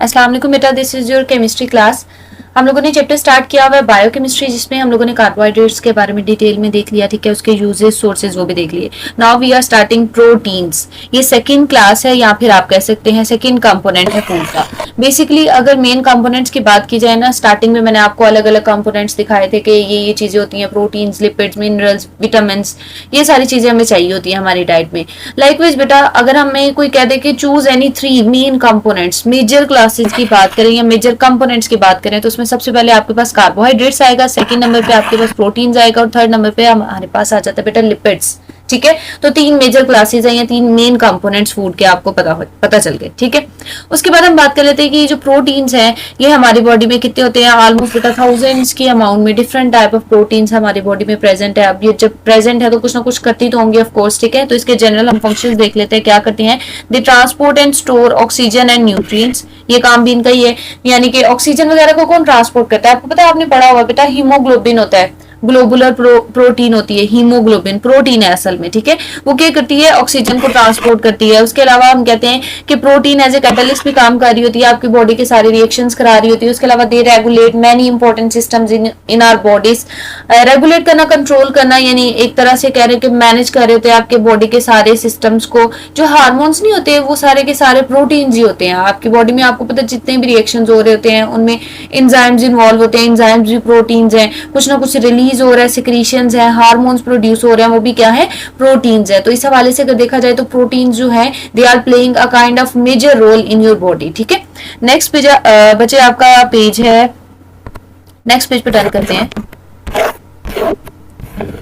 अस्सलाम वालेकुम बेटा, this is your chemistry class. हम लोगों ने चैप्टर स्टार्ट किया हुआ है बायोकेमिस्ट्री, जिसमें हम लोगों ने कार्बोहाइड्रेट्स के बारे में डिटेल में देख लिया, ठीक है, उसके यूजेस सोर्सेज वो भी देख लिए। Now we are starting proteins. ये सेकंड क्लास है या फिर आप कह सकते हैं सेकंड कंपोनेंट है फूड का। बेसिकली अगर मेन कंपोनेंट्स की बात की जाए ना, स्टार्टिंग में मैंने आपको अलग अलग कंपोनेंट्स दिखाए थे कि ये चीजें होती हैं, प्रोटीन्स, लिपिड्स, मिनरल्स, विटामिन, ये सारी चीजें हमें चाहिए होती है हमारी डाइट में। लाइकवाइज बेटा, अगर हमें कोई कह दे कि choose any 3 main components, major classes की बात करें या मेजर कंपोनेंट्स की बात करें, तो उसमें सबसे पहले आपके पास कार्बोहाइड्रेट्स आएगा, सेकंड नंबर पे आपके पास प्रोटीन्स आएगा और थर्ड नंबर पे हमारे पास आ जाता है बेटा लिपिड्स। ठीक है, तो 3 मेजर क्लासेस हैं या 3 मेन कंपोनेंट्स फूड के, आपको पता चल गए। ठीक है, उसके बाद हम बात कर लेते हैं कि ये जो प्रोटीन्स हैं ये हमारी बॉडी में कितने होते हैं। ऑलमोस्ट बेटा थाउजेंड्स की अमाउंट में डिफरेंट टाइप ऑफ प्रोटीन्स हमारी बॉडी में प्रेजेंट है। अब ये जब प्रेजेंट है तो कुछ ना कुछ करती तो होंगी ऑफ कोर्स। ठीक है, तो इसके जनरल हम फंक्शंस देख लेते हैं क्या करती हैं। They transport and store oxygen and nutrients, ये काम भी इनका ही है। यानी कि ऑक्सीजन वगैरह को कौन ट्रांसपोर्ट करता है, आपको पता है, आपने पढ़ा हुआ बेटा, हीमोग्लोबिन होता है, ग्लोबुलर प्रोटीन होती है, हीमोग्लोबिन प्रोटीन है असल में। ठीक है, वो क्या करती है, ऑक्सीजन को ट्रांसपोर्ट करती है। उसके अलावा हम कहते हैं कि प्रोटीन एज ए कैटलिस्ट भी काम कर रही होती है, आपकी बॉडी के सारे रिएक्शंस करा रही होती है। उसके अलावा they regulate many important systems in our bodies. Regulate करना, कंट्रोल करना, यानी एक तरह से कह रहे हैं कि मैनेज कर रहे होते हैं आपके बॉडी के सारे सिस्टम्स को। जो हार्मोन्स नहीं होते वो सारे के सारे प्रोटीन्स ही होते हैं आपकी बॉडी में। आपको पता है जितने भी रिएक्शंस हो रहे होते हैं उनमें एंजाइम्स इन्वॉल्व होते हैं, एंजाइम्स भी प्रोटीन्स हैं। कुछ ना कुछ रिलीज हो रहा है, सिक्रीशंस है, हार्मोन्स प्रोड्यूस हो रहे हैं, वो भी क्या है, प्रोटीन्स है। तो इस हवाले से अगर देखा जाए तो प्रोटीन्स जो है they are playing a kind of major role in your body. ठीक है, नेक्स्ट पेज बच्चे आपका पेज है, नेक्स्ट पेज पे टर्न करते हैं।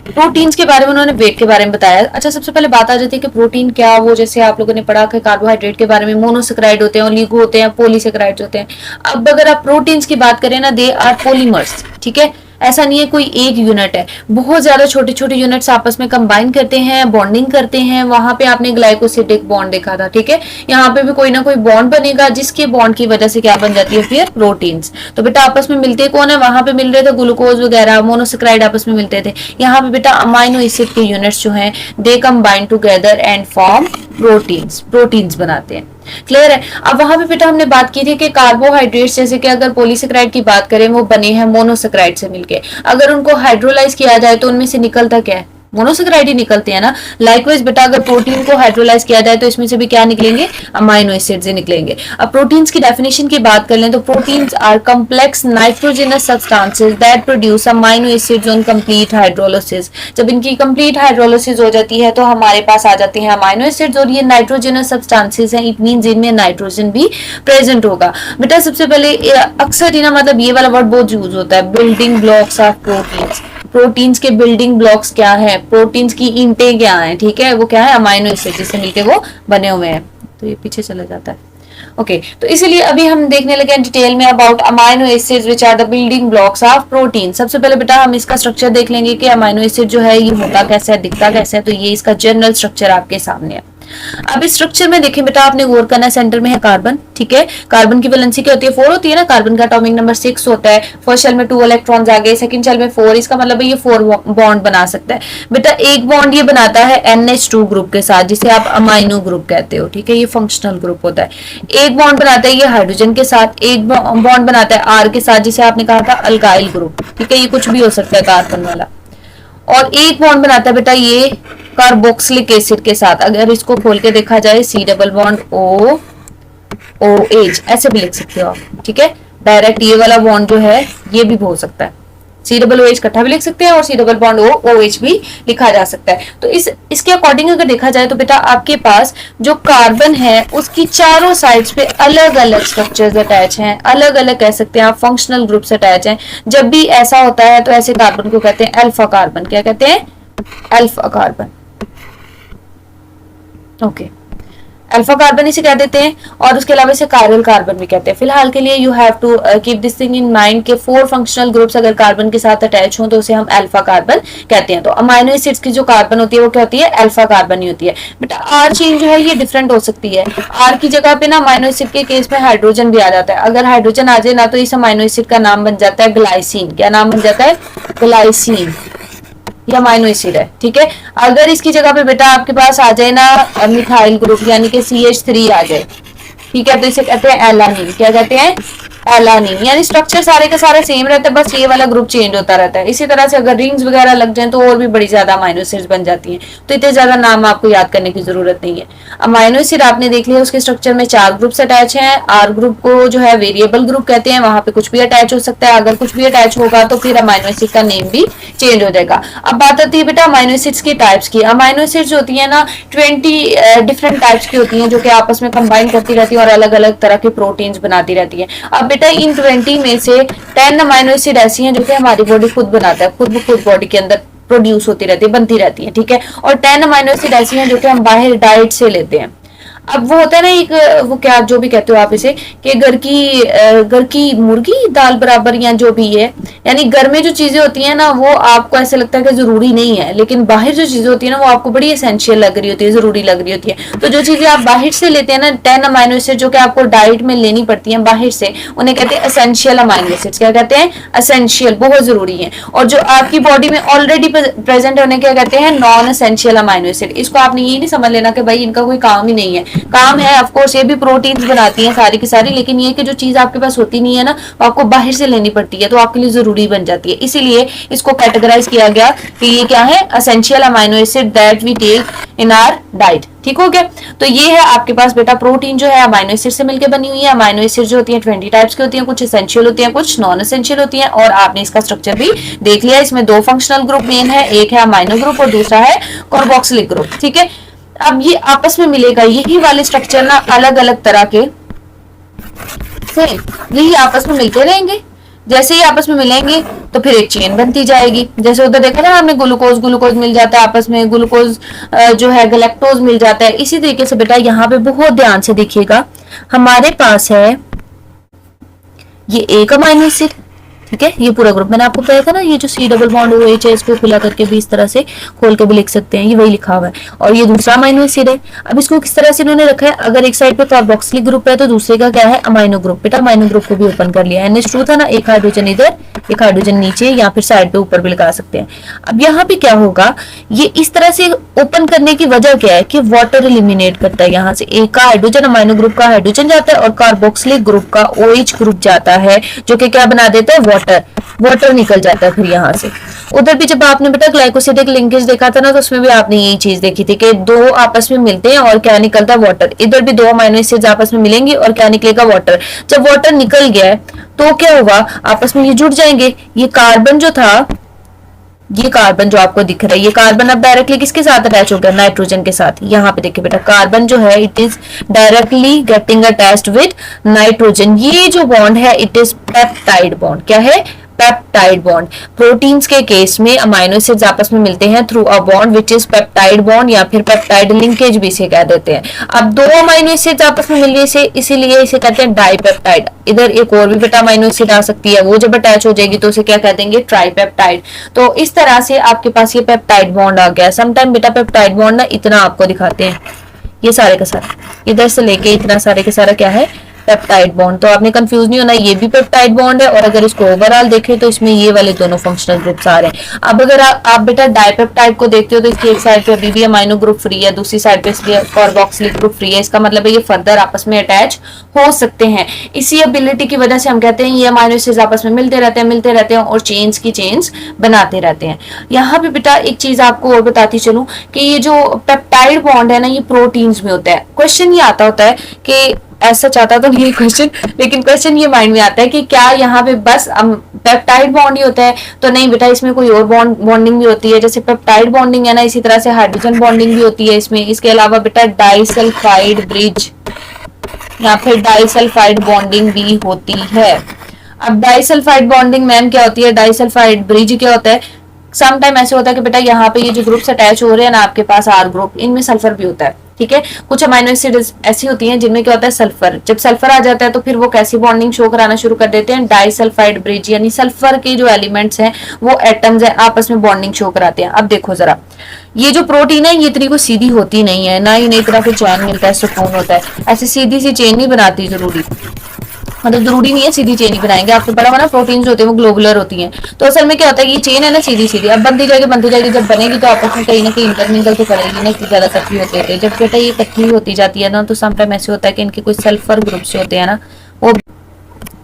प्रोटीन्स के बारे में उन्होंने वेट के बारे में बताया। अच्छा, सबसे पहले बात आ जाती है कि प्रोटीन क्या, वो जैसे आप लोगों ने पढ़ा कि कार्बोहाइड्रेट के बारे में मोनोसेक्राइड होते हैं, ओलिगो होते हैं, पॉलीसेक्राइड्स होते हैं। अब अगर आप प्रोटीन्स की बात करें ना, दे आर पॉलीमर्स। ठीक है, ऐसा नहीं है कोई एक यूनिट है, बहुत ज्यादा छोटे छोटे यूनिट्स आपस में कंबाइन करते हैं, बॉन्डिंग करते हैं। वहां पे आपने ग्लाइकोसिडिक बॉन्ड देखा था। ठीक है, यहाँ पे भी कोई ना कोई बॉन्ड बनेगा जिसके बॉन्ड की वजह से क्या बन जाती है, फिर प्रोटीन्स। तो बेटा आपस में मिलते कौन है, वहां पे मिल रहे थे ग्लूकोज वगैरह, मोनोसेक्राइड आपस में मिलते थे। यहाँ पे बेटा अमाइनो एसिड के यूनिट्स जो है they combine together and form proteins बनाते हैं। क्लियर है। अब वहां पे बेटा हमने बात की थी कि कार्बोहाइड्रेट्स, जैसे कि अगर पॉलीसेक्राइड की बात करें, वो बने हैं मोनोसेक्राइड से मिलके। अगर उनको हाइड्रोलाइज किया जाए तो उनमें से निकलता क्या है, मोनोसेक्राइड ही निकलते हैं ना। लाइकवाइज बेटा अगर प्रोटीन को हाइड्रोलाइज किया जाए तो इसमें से भी क्या निकलेंगे, अमाइनो एसिड्स ही निकलेंगे। अब प्रोटीन्स की डेफिनेशन की बात कर लें तो proteins are complex nitrogenous substances that produce amino acids on complete hydrolysis. जब इनकी कंप्लीट हाइड्रोलिसिस हो जाती है तो हमारे पास आ जाते हैं अमाइनो एसिड्स, और ये नाइट्रोजनस सब्सटेंसेस हैं, इट मींस इनमें नाइट्रोजन भी प्रेजेंट होगा। बेटा सबसे पहले अक्सर ही ना, मतलब ये वाला वर्ड बहुत यूज होता है, building blocks of proteins. Proteins के बिल्डिंग ब्लॉक्स क्या है, प्रोटीन्स की ईंटें क्या हैं, ठीक है, वो क्या है, अमाइनो एसिड जिससे मिलके वो बने हुए हैं। तो ये पीछे चला जाता है। ओके, तो इसीलिए अभी हम देखने लगे डिटेल में about amino acids which are the building blocks of protein. सबसे पहले बेटा हम इसका स्ट्रक्चर देख लेंगे कि अमाइनो एसिड जो है ये होता कैसा है, दिखता कैसा है। तो ये इसका जनरल स्ट्रक्चर आपके सामने है। अब इस स्ट्रक्चर में देखें बेटा, आपने गौर करना है, सेंटर में है कार्बन। ठीक है, कार्बन की वैलेंसी क्या होती है, 4 होती है ना। कार्बन का एटॉमिक नंबर 6 होता है। फर्स्ट शेल में 2 इलेक्ट्रॉन्स आ गए, सेकंड शेल में 4, इसका मतलब है ये 4 बॉन्ड बना सकता है। बेटा एक बॉन्ड ये बनाता है NH2 ग्रुप के साथ, जिसे आप अमाइनो ग्रुप कहते हो। ठीक है, ये फंक्शनल ग्रुप होता है। एक बॉन्ड बनाता है ये हाइड्रोजन के साथ, एक बॉन्ड बनाता है R के साथ, जिसे आपने कहा था अल्काइल ग्रुप। ठीक है, ये कुछ भी हो सकता है कार्बन वाला। और एक बॉन्ड बनाता है बेटा ये कार्बोक्सिलिक एसिड के साथ। अगर इसको खोल के देखा जाए, C डबल बॉन्ड OH, ऐसे भी लिख सकते हो आप। ठीक है, डायरेक्ट ये वाला बॉन्ड जो है ये भी हो सकता है, C डबल OH इकट्ठा भी लिख सकते हैं और C डबल बॉन्ड OH भी लिखा जा सकता है। तो इसके अकॉर्डिंग अगर देखा जाए तो बेटा आपके पास जो कार्बन है उसकी चारों साइड्स पे अलग अलग स्ट्रक्चर्स अटैच हैं, अलग अलग कह सकते हैं आप, फंक्शनल ग्रुप्स अटैच हैं। जब भी ऐसा होता है तो ऐसे कार्बन को कहते हैं अल्फा कार्बन। क्या कहते हैं, alpha carbon. Okay, alpha carbon इसे कह देते हैं, और उसके अलावा इसे कायरल कार्बन भी कहते हैं। फिलहाल के लिए you have to keep this thing in mind के 4 फंक्शनल ग्रुप्स अगर कार्बन के साथ अटैच हो तो उसे हम अल्फा कार्बन कहते हैं। तो अमाइनो एसिड्स की जो कार्बन होती है वो क्या होती है, अल्फा कार्बन ही होती है। बेटा आर चेन जो है ये डिफरेंट हो सकती है। आर की जगह पे ना अमाइनो एसिड के केस में हाइड्रोजन भी आ जाता है। अगर हाइड्रोजन आ जाए ना तो इस अमाइनो एसिड का नाम बन जाता है ग्लाइसिन। क्या नाम बन जाता है, ग्लाइसिन। ये अमाइनो एसिड है। ठीक है, अगर इसकी जगह पे बेटा आपके पास आ जाए ना मिथाइल ग्रुप, यानी कि CH3 आ जाए, ठीक है, तो इसे कहते हैं एलानिन। क्या कहते हैं? एलानिन। यानी स्ट्रक्चर सारे का सारा सेम रहता है, बस ये वाला ग्रुप चेंज होता रहता है। इसी तरह से अगर रिंग्स वगैरह लग जाए तो और भी बड़ी ज्यादा अमाइनो एसिड्स बन जाती हैं, तो इतने ज्यादा नाम आपको याद करने की जरूरत नहीं है। अमाइनो एसिड आपने देख लिया, उसके स्ट्रक्चर में 4 ग्रुप्स अटैच हैं। आर ग्रुप को जो है वेरिएबल ग्रुप कहते हैं, वहां पे कुछ भी अटैच हो सकता है। अगर कुछ भी अटैच होगा तो फिर अमाइनो एसिड का नेम भी चेंज हो जाएगा। अब बात आती है बेटा अमाइनो एसिड्स की टाइप्स की। अमाइनो एसिड्स होती है ना 20 डिफरेंट टाइप्स की होती हैं, जो कि आपस में कंबाइन करती रहती है और अलग अलग तरह के प्रोटीन्स बनाती रहती है। अब बेटा इन 20 में से 10 अमाइनो एसिड ऐसी हैं जो कि हमारी बॉडी खुद बनाता है, खुद ब खुद बॉडी के अंदर प्रोड्यूस होती रहती है, बनती रहती है, ठीक है। और 10 अमाइनो एसिड ऐसी हैं जो कि हम बाहर डाइट से लेते हैं। अब वो होता है ना एक, वो क्या जो भी कहते हो आप इसे, कि घर की मुर्गी दाल बराबर या जो भी है, यानी घर में जो चीजें होती है ना वो आपको ऐसे लगता है कि जरूरी नहीं है, लेकिन बाहर जो चीजें होती है ना वो आपको बड़ी एसेंशियल लग रही होती है, जरूरी लग रही होती है। तो जो चीजें आप बाहर से लेते हैं ना 10 अमाइनो एसिड जो कि आपको डाइट में लेनी पड़ती है बाहर से, उन्हें कहते हैं एसेंशियल अमाइनो एसिड्स। क्या कहते हैं? एसेंशियल, बहुत जरूरी है। और जो आपकी बॉडी में ऑलरेडी प्रेजेंट होने क्या कहते हैं? Non essential amino acid. इसको आपने ये नहीं समझ लेना कि भाई इनका कोई काम ही नहीं है, काम है। ऑफ कोर्स ये भी प्रोटीन्स बनाती हैं सारी की सारी, लेकिन ये कि जो चीज आपके पास होती नहीं है ना वो आपको बाहर से लेनी पड़ती है, तो आपके लिए जरूरी बन जाती है। इसीलिए इसको कैटेगराइज किया गया कि ये क्या है? Essential amino acid that we take in our diet. ठीक हो गया? तो ये है आपके पास बेटा प्रोटीन जो है अमाइनो एसिड से मिलकर बनी हुई है। अमाइनो एसिड जो होती है 20 टाइप्स की होती है, कुछ एसेंशियल होती है, कुछ नॉन एसेंशियल होती है। और आपने इसका स्ट्रक्चर भी देख लिया, इसमें 2 फंक्शनल ग्रुप मेन है, एक है अमाइनो ग्रुप और दूसरा है कार्बोक्सिलिक ग्रुप। ठीक है, अब ये आपस में मिलेगा, यही वाले स्ट्रक्चर ना अलग अलग तरह के सेम यही आपस में मिलते रहेंगे। जैसे ही आपस में मिलेंगे तो फिर एक चेन बनती जाएगी। जैसे उधर देखा ना हमने ग्लूकोज मिल जाता है आपस में, ग्लूकोज जो है गैलेक्टोज मिल जाता है। इसी तरीके से बेटा यहाँ पे बहुत ध्यान से देखिएगा, हमारे पास है ये एक अमाइनो एसिड, ठीक है, ये पूरा ग्रुप मैंने आपको बताया था ना, ये जो C डबल बॉन्ड OH है इसको खुला करके भी इस तरह से खोल के भी लिख सकते हैं, ये वही लिखा हुआ है। और ये दूसरा अमाइनो एसिड है। अब इसको किस तरह से इन्होंने रखा है, अगर एक साइड पे कार्बोक्सिलिक ग्रुप है तो दूसरे का क्या है? Amino group. बेटा अमाइनो ग्रुप को भी ओपन कर लिया, NH2 था ना, एक हाइड्रोजन इधर एक हाइड्रोजन नीचे, या फिर साइड पे ऊपर भी लगा सकते हैं। अब यहाँ पे क्या होगा, ये इस तरह से ओपन करने की वजह क्या है कि वाटर एलिमिनेट करता है। यहाँ से एक का हाइड्रोजन, अमाइनो ग्रुप का हाइड्रोजन जाता है और कार्बोक्सिलिक ग्रुप का OH ग्रुप जाता है, जो कि क्या बना देता है? वाटर निकल जाता है फिर यहाँ से। उधर भी जब आपने बेटा ग्लाइकोसिडिक लिंकेज देखा था ना, तो उसमें भी आपने यही चीज देखी थी कि 2 आपस में मिलते हैं और क्या निकलता है? वाटर। इधर भी 2 अमाइनो एसिड्स आपस में मिलेंगी और क्या निकलेगा? वाटर। जब वाटर निकल गया है तो क्या होगा? आपस में ये जुड़ जाएंगे। ये कार्बन जो था, ये कार्बन जो आपको दिख रहा है, ये कार्बन अब डायरेक्टली किसके साथ अटैच हो गया? नाइट्रोजन के साथ। यहाँ पे देखिए बेटा कार्बन जो है it is directly getting attached with nitrogen. ये जो बॉन्ड है इट इज पेप्टाइड बॉन्ड। क्या है? Peptide bond. प्रोटीन्स के केस में अमाइनो एसिड्स आपस में मिलते हैं through a bond which is peptide bond, या फिर पेप्टाइड लिंकेज भी इसे कह देते हैं। अब 2 अमाइनो एसिड्स आपस में मिलने से इसीलिए इसे कहते हैं डाइपेप्टाइड। इधर एक और भी बेटा अमाइनो एसिड आ सकती है, वो जब अटैच हो जाएगी तो उसे क्या कह देंगे? ट्राइपेप्टाइड। तो इस तरह से आपके पास ये पेप्टाइड बॉन्ड आ गया। समटाइम बेटा पेप्टाइड बॉन्ड ना इतना आपको दिखाते हैं, ये सारे का सारा इधर से लेके इतना सारे का सारा क्या है? Peptide bond. तो आपने कंफ्यूज नहीं होना, ये भी पेप्टाइड बॉन्ड है। और अगर इसको ओवरऑल देखें तो इसमें ये वाले दोनों फंक्शनल ग्रुप्स आ रहे हैं। अब अगर आप बेटा डाइपेप्टाइड को देखते हो तो इसकी एक साइड पे अभी भी अमाइनो ग्रुप फ्री है, दूसरी साइड पे इसलिए कार्बोक्सिलिक ग्रुप फ्री है। इसका मतलब है ये फर्दर आपस में अटैच हो सकते हैं। इसी एबिलिटी की वजह से हम कहते हैं ये अमाइनो एसिड्स आपस में मिलते रहते हैं और चेन्स की चेन्स बनाते रहते हैं। यहाँ पे बेटा एक चीज आपको और बताती चलूं कि ये जो पेप्टाइड बॉन्ड है ना, ये प्रोटीन्स में होता है। क्वेश्चन ये आता होता है कि ऐसा चाहता तो नहीं क्वेश्चन, लेकिन क्वेश्चन ये माइंड में आता है कि क्या यहाँ पे बस पेप्टाइड बॉन्ड ही होता है? तो नहीं बेटा, इसमें कोई और बॉन्डिंग भी होती है। जैसे पेप्टाइड बॉन्डिंग है ना, इसी तरह से हाइड्रोजन बॉन्डिंग भी होती है इसमें। इसके अलावा बेटा डाइसल्फाइड ब्रिज या फिर डाइसल्फाइड बॉन्डिंग भी होती है। अब डाइसल्फाइड बॉन्डिंग मैम क्या होती है? डाइसल्फाइड ब्रिज क्या होता है? सम टाइम ऐसे होता है कि बेटा यहाँ पे ये जो ग्रुप्स अटैच हो रहे हैं ना आपके पास आर ग्रुप, इनमें सल्फर भी होता है। ठीक है, कुछ अमाइनो एसिड ऐसी होती हैं जिनमें क्या होता है? सल्फर। जब सल्फर आ जाता है तो फिर वो कैसी बॉन्डिंग शो कराना शुरू कर देते हैं? डाइसल्फाइड ब्रिज, यानी सल्फर के जो एलिमेंट्स हैं वो एटम्स हैं आपस में बॉन्डिंग शो कराते हैं। अब देखो जरा, ये जो प्रोटीन है ये इतनी को सीधी होती नहीं है, ना ही इतना फिर चैन मिलता है, सुकून होता है। ऐसे सीधी सी चेन नहीं बनाती जरूरी, मतलब जरूरी नहीं है सीधी चेन ही बनाएंगे, आपने पढ़ा हुआ ना प्रोटीन्स होते हैं वो ग्लोबुलर होती हैं। तो असल में क्या होता है कि ये चेन है ना सीधी सीधी, अब बनती जाएगी, जब बनेगी तो आपस में कहीं ना कहीं इंटरमिंगल तो करेगी ना कि ज्यादा इकट्ठी होते होते, जब बेटा ये इकट्ठी होती जाती है ना तो समटाइम ऐसे होता है कि इनके कोई सल्फर ग्रुप्स होते हैं ना, वो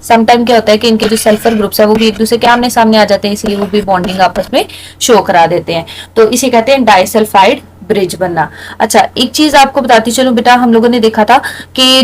समटाइम क्या होता है कि इनके जो सल्फर ग्रुप्स है वो भी एक दूसरे के आमने सामने आ जाते हैं, इसलिए वो भी बॉन्डिंग आपस में शो करा देते हैं। तो इसे कहते हैं डाइसल्फाइड ब्रिज बनना। अच्छा, एक चीज आपको बताती चलूं बेटा, हम लोगों ने देखा था कि